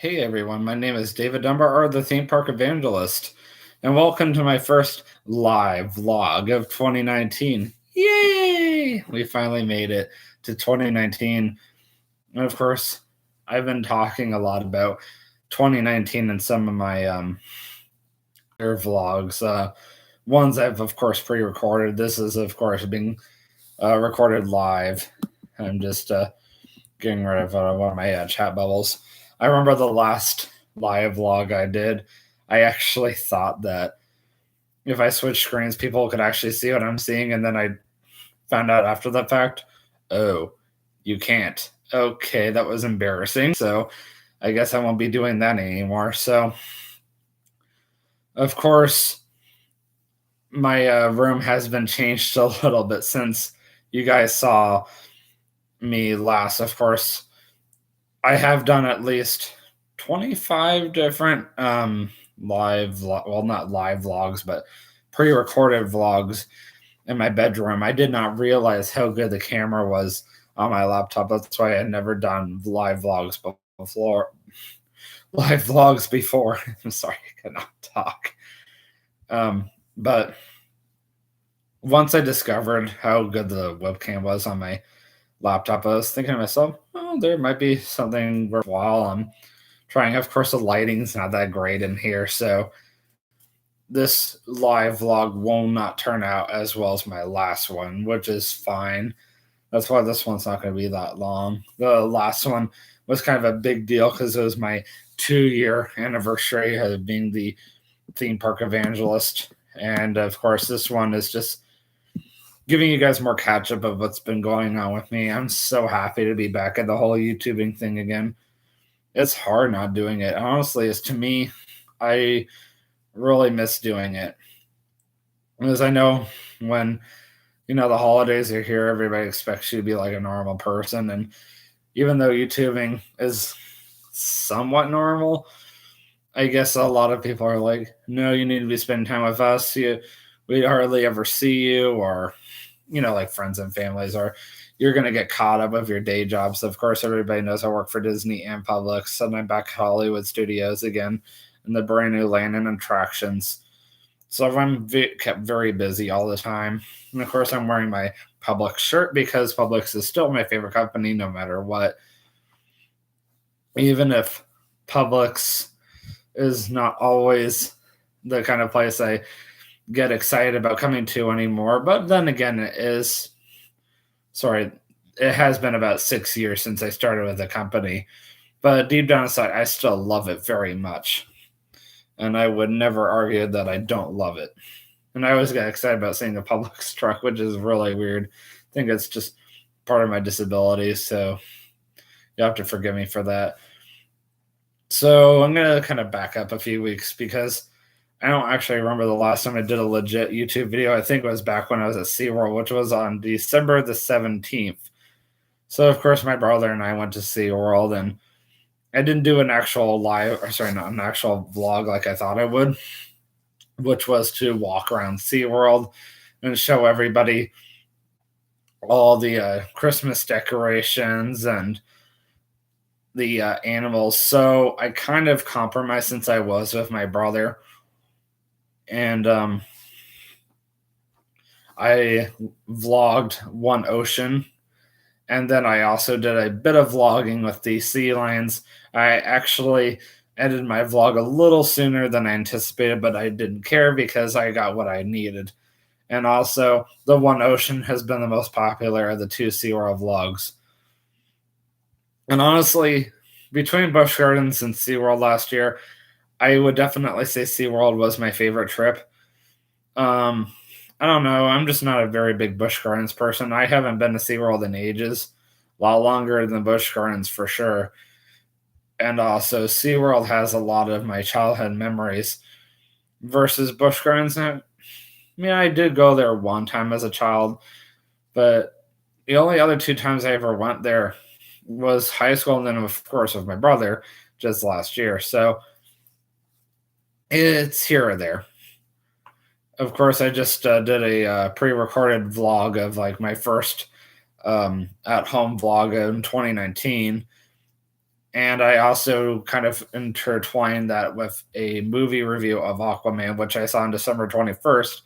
Hey everyone, my name is David Dunbar, the theme park evangelist, and welcome to my first live vlog of 2019. Yay! We finally made it to 2019. And of course, I've been talking a lot about 2019 in some of my other vlogs. Ones I've, of course, pre recorded. This is, of course, being recorded live. I'm just getting rid of one of my chat bubbles. I remember the last live vlog I did. I actually thought that if I switched screens, people could actually see what I'm seeing, and then I found out after the fact, oh, you can't. Okay, that was embarrassing. So I guess I won't be doing that anymore. So, of course, my room has been changed a little bit since you guys saw me last. Of course, I have done at least 25 different well, not live vlogs, but pre-recorded vlogs in my bedroom. I did not realize how good the camera was on my laptop. That's why I had never done live vlogs before. Live vlogs before. I'm sorry, I cannot talk. But once I discovered how good the webcam was on my laptop, I was thinking to myself, oh, there might be something worthwhile. I'm trying. Of course, the lighting's not that great in here, so this live vlog will not turn out as well as my last one, which is fine. That's why this one's not going to be that long. The last one was kind of a big deal because it was my 2-year anniversary of being the theme park evangelist. And of course, this one is just giving you guys more catch up of what's been going on with me. I'm so happy to be back at the whole YouTubing thing again. It's hard not doing it. Honestly, it's to me, I really miss doing it. Because I know when, the holidays are here, everybody expects you to be like a normal person. And even though YouTubing is somewhat normal, I guess a lot of people are like, no, you need to be spending time with us. We hardly ever see you, or, like friends and families, or you're going to get caught up with your day jobs. Of course, everybody knows I work for Disney and Publix, and I'm back at Hollywood Studios again in the brand new land and attractions. So I'm kept very busy all the time. And of course, I'm wearing my Publix shirt because Publix is still my favorite company no matter what. Even if Publix is not always the kind of place I get excited about coming to anymore. But then again, it has been about 6 years since I started with the company. But deep down inside, I still love it very much. And I would never argue that I don't love it. And I always get excited about seeing a Publix truck, which is really weird. I think it's just part of my disability, so you have to forgive me for that. So I'm gonna kind of back up a few weeks because I don't actually remember the last time I did a legit YouTube video. I think it was back when I was at SeaWorld, which was on December the 17th. So of course my brother and I went to SeaWorld, and I didn't do an actual not an actual vlog like I thought I would, which was to walk around SeaWorld and show everybody all the Christmas decorations and the animals. So I kind of compromised since I was with my brother. And I vlogged one ocean. And then I also did a bit of vlogging with the sea lions. I actually ended my vlog a little sooner than I anticipated, but I didn't care because I got what I needed. And also, the one ocean has been the most popular of the two SeaWorld vlogs. And honestly, between Busch Gardens and SeaWorld last year, I would definitely say SeaWorld was my favorite trip. I don't know. I'm just not a very big Busch Gardens person. I haven't been to SeaWorld in ages, a lot longer than Busch Gardens for sure. And also, SeaWorld has a lot of my childhood memories versus Busch Gardens. I mean, I did go there one time as a child, but the only other two times I ever went there was high school, and then, of course, with my brother just last year. So it's here or there. Of course, I just did a pre-recorded vlog of like my first at-home vlog in 2019, And I also kind of intertwined that with a movie review of Aquaman, which I saw on December 21st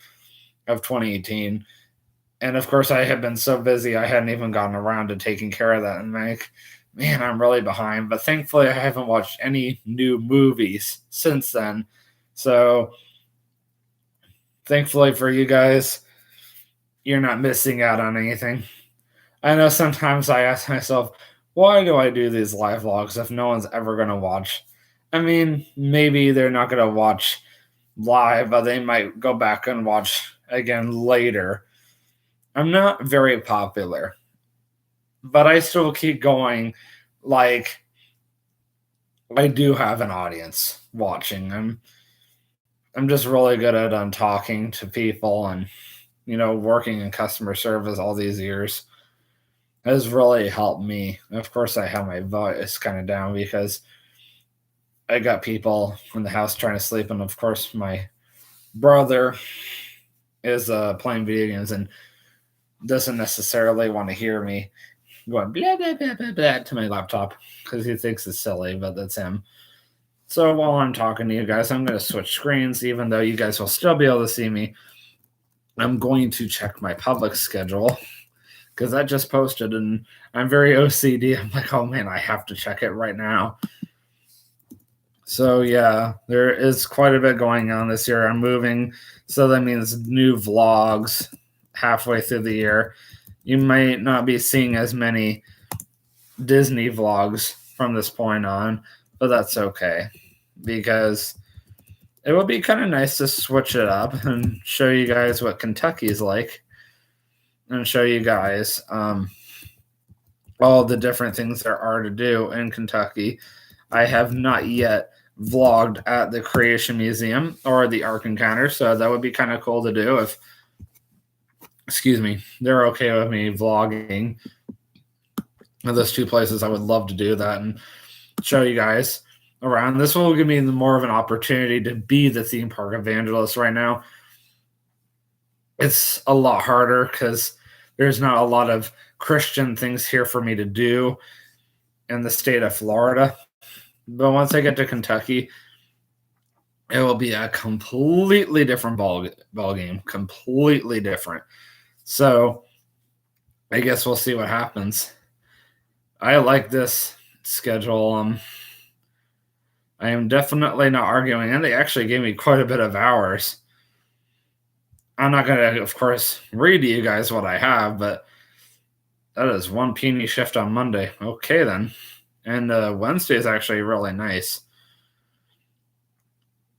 of 2018. And of course, I had been so busy, I hadn't even gotten around to taking care of that. And like, man, I'm really behind. But thankfully, I haven't watched any new movies since then. So thankfully for you guys, you're not missing out on anything. I know sometimes I ask myself, why do I do these live vlogs if no one's ever going to watch? I mean, maybe they're not going to watch live, but they might go back and watch again later. I'm not very popular, but I still keep going. Like, I do have an audience watching. I'm just really good at talking to people and working in customer service all these years has really helped me. Of course, I have my voice kind of down because I got people in the house trying to sleep, and of course, my brother is playing video games and doesn't necessarily want to hear me going blah blah blah blah blah to my laptop because he thinks it's silly, but that's him. So while I'm talking to you guys, I'm going to switch screens, even though you guys will still be able to see me. I'm going to check my public schedule because that just posted, and I'm very OCD. I'm like, oh man, I have to check it right now. So yeah, there is quite a bit going on this year. I'm moving, so that means new vlogs halfway through the year. You might not be seeing as many Disney vlogs from this point on, but that's okay because it would be kind of nice to switch it up and show you guys what Kentucky's like and show you guys all the different things there are to do in Kentucky. I have not yet vlogged at the Creation Museum or the Ark Encounter, so that would be kind of cool to do if, they're okay with me vlogging. Those two places, I would love to do that and show you guys around. This will give me more of an opportunity to be the theme park evangelist right now. It's a lot harder because there's not a lot of Christian things here for me to do in the state of Florida. But once I get to Kentucky, it will be a completely different ball game, completely different. So I guess we'll see what happens. I like this schedule. I am definitely not arguing, and they actually gave me quite a bit of hours. I'm not going to, of course, read to you guys what I have, but that is one puny shift on Monday. Okay, then. And Wednesday is actually really nice.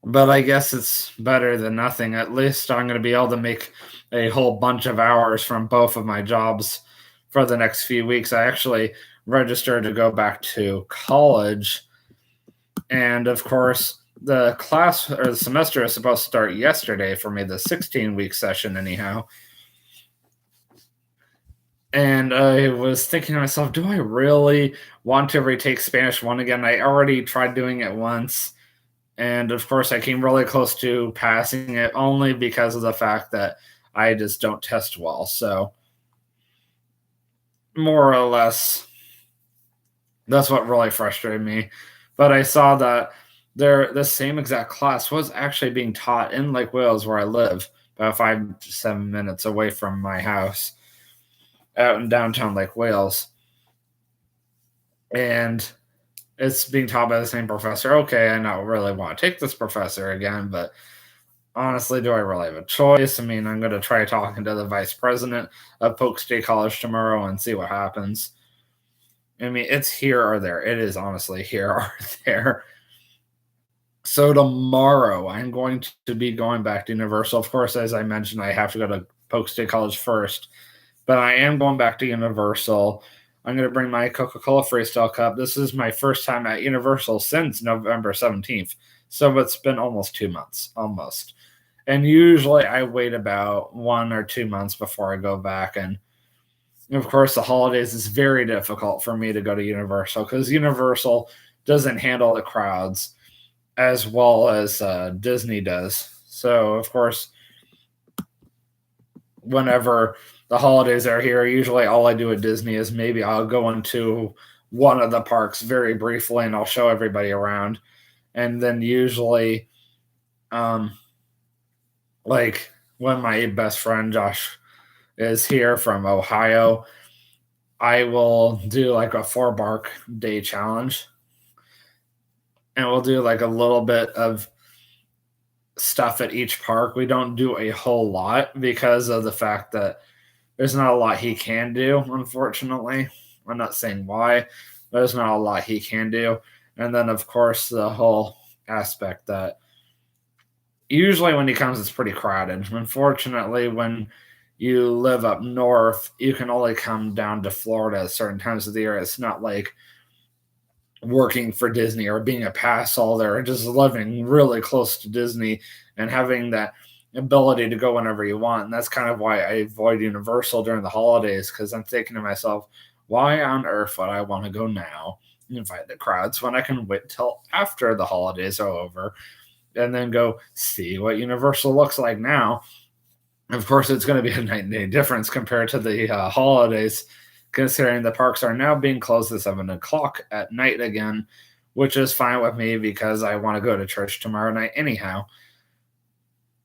But I guess it's better than nothing. At least I'm going to be able to make a whole bunch of hours from both of my jobs for the next few weeks. I actually registered to go back to college. And of course, the class or the semester is supposed to start yesterday for me, the 16-week session, anyhow. And I was thinking to myself, do I really want to retake Spanish 1 again? I already tried doing it once. And of course, I came really close to passing it only because of the fact that I just don't test well. So, more or less, that's what really frustrated me. But I saw that the same exact class was actually being taught in Lake Wales, where I live, about 5 to 7 minutes away from my house, out in downtown Lake Wales. And it's being taught by the same professor. Okay, I don't really want to take this professor again, but honestly, do I really have a choice? I mean, I'm going to try talking to the vice president of Polk State College tomorrow and see what happens. I mean, it's here or there. It is honestly here or there. So tomorrow, I'm going to be going back to Universal. Of course, as I mentioned, I have to go to Polk State College first, but I am going back to Universal. I'm going to bring my Coca-Cola Freestyle Cup. This is my first time at Universal since November 17th. So it's been almost 2 months, almost. And usually I wait about 1 or 2 months before I go back. And of course, the holidays is very difficult for me to go to Universal because Universal doesn't handle the crowds as well as Disney does. So, of course, whenever the holidays are here, usually all I do at Disney is maybe I'll go into one of the parks very briefly, and I'll show everybody around. And then usually, um, like when my best friend Josh is here from Ohio, I will do like a 4 park day challenge, and we'll do like a little bit of stuff at each park. We don't do a whole lot because of the fact that there's not a lot he can do, unfortunately. I'm not saying why, but there's not a lot he can do. And then, of course, the whole aspect that usually when he comes, it's pretty crowded. Unfortunately, when you live up north, you can only come down to Florida at certain times of the year. It's not like working for Disney or being a pass holder, just living really close to Disney and having that ability to go whenever you want. And that's kind of why I avoid Universal during the holidays, because I'm thinking to myself, why on earth would I want to go now and invite the crowds when I can wait till after the holidays are over and then go see what Universal looks like now? Of course, it's going to be a night and day difference compared to the holidays, considering the parks are now being closed at 7 o'clock at night again, which is fine with me because I want to go to church tomorrow night anyhow.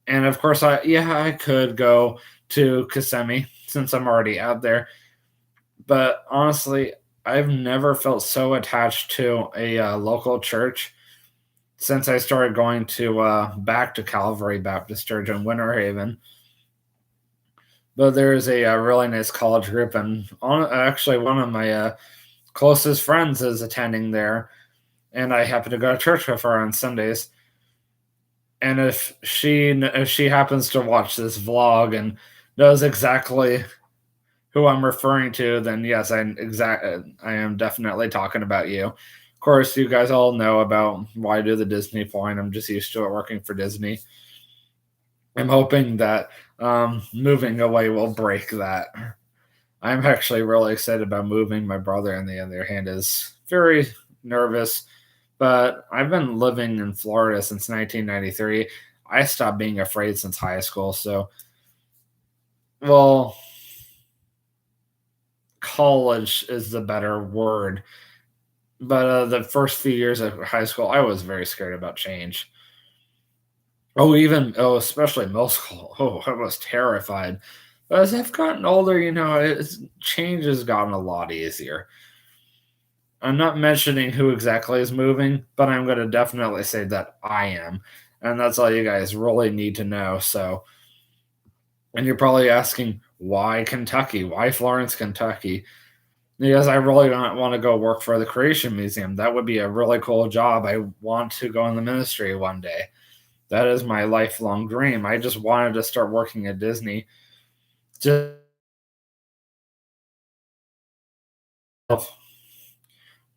And of course, I could go to Kissimmee since I'm already out there. But honestly, I've never felt so attached to a local church since I started going to back to Calvary Baptist Church in Winter Haven. But there is a really nice college group, and actually one of my closest friends is attending there, and I happen to go to church with her on Sundays. And if she happens to watch this vlog and knows exactly who I'm referring to, then yes, I am definitely talking about you. Of course, you guys all know about why I do the Disney point. I'm just used to it working for Disney. I'm hoping that moving away will break that. I'm actually really excited about moving. My brother, on the other hand, is very nervous, but I've been living in Florida since 1993. I stopped being afraid since high school. So, well, college is the better word. But the first few years of high school, I was very scared about change. Especially middle school. Oh, I was terrified. But as I've gotten older, change has gotten a lot easier. I'm not mentioning who exactly is moving, but I'm going to definitely say that I am. And that's all you guys really need to know. So, and you're probably asking, why Kentucky? Why Florence, Kentucky? Because I really don't want to go work for the Creation Museum. That would be a really cool job. I want to go in the ministry one day. That is my lifelong dream. I just wanted to start working at Disney.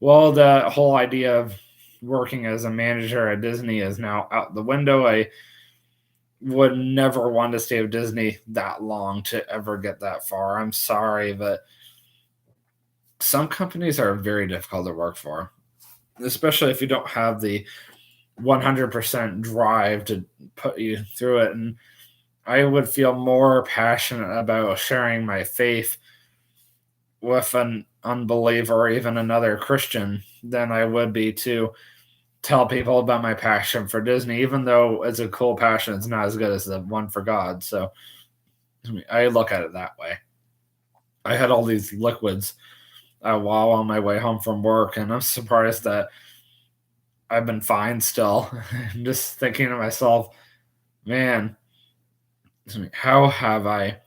Well, the whole idea of working as a manager at Disney is now out the window. I would never want to stay with Disney that long to ever get that far. I'm sorry, but some companies are very difficult to work for, especially if you don't have the 100% drive to put you through it. And I would feel more passionate about sharing my faith with an unbeliever or even another Christian than I would be to tell people about my passion for Disney, even though it's a cool passion. It's not as good as the one for God. So I look at it that way. I had all these liquids while on my way home from work, and I'm surprised that I've been fine still. I'm just thinking to myself, man, how have I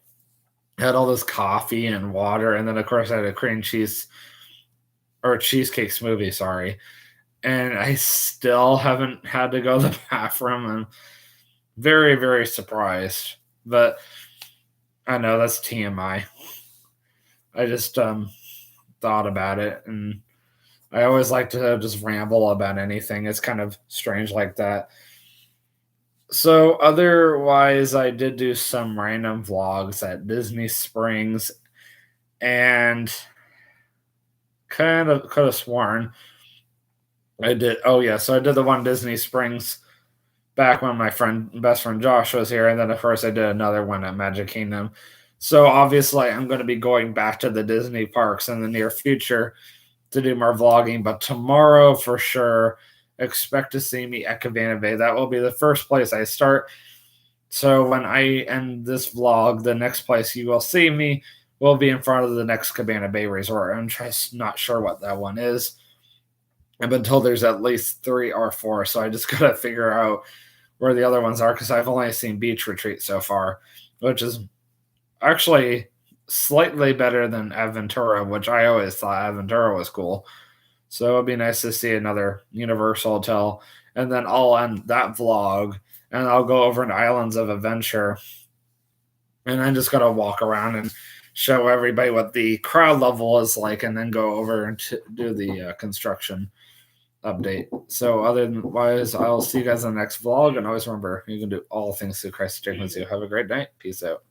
had all this coffee and water, and then of course I had a cream cheese or cheesecake smoothie, sorry, and I still haven't had to go to the bathroom. I'm very, very surprised, but I know that's TMI. I just thought about it, and I always like to just ramble about anything. It's kind of strange like that. So otherwise, I did do some random vlogs at Disney Springs, and kind of could have sworn I did. Oh yeah, so I did the one Disney Springs back when my best friend Josh was here, and then of course I did another one at Magic Kingdom. So obviously, I'm going to be going back to the Disney parks in the near future to do more vlogging, but tomorrow for sure, expect to see me at Cabana Bay. That will be the first place I start. So when I end this vlog, the next place you will see me will be in front of the next Cabana Bay resort. I'm just not sure what that one is. I've been told there's at least 3 or 4, so I just gotta figure out where the other ones are because I've only seen Beach Retreat so far, which is actually slightly better than Aventura, which I always thought Aventura was cool. So it'd be nice to see another Universal hotel, and then I'll end that vlog and I'll go over to Islands of Adventure, and I'm just gonna walk around and show everybody what the crowd level is like, and then go over and do the construction update. So otherwise, I'll see you guys in the next vlog, and always remember, you can do all things through Christ who strengthens you. Have a great night. Peace out.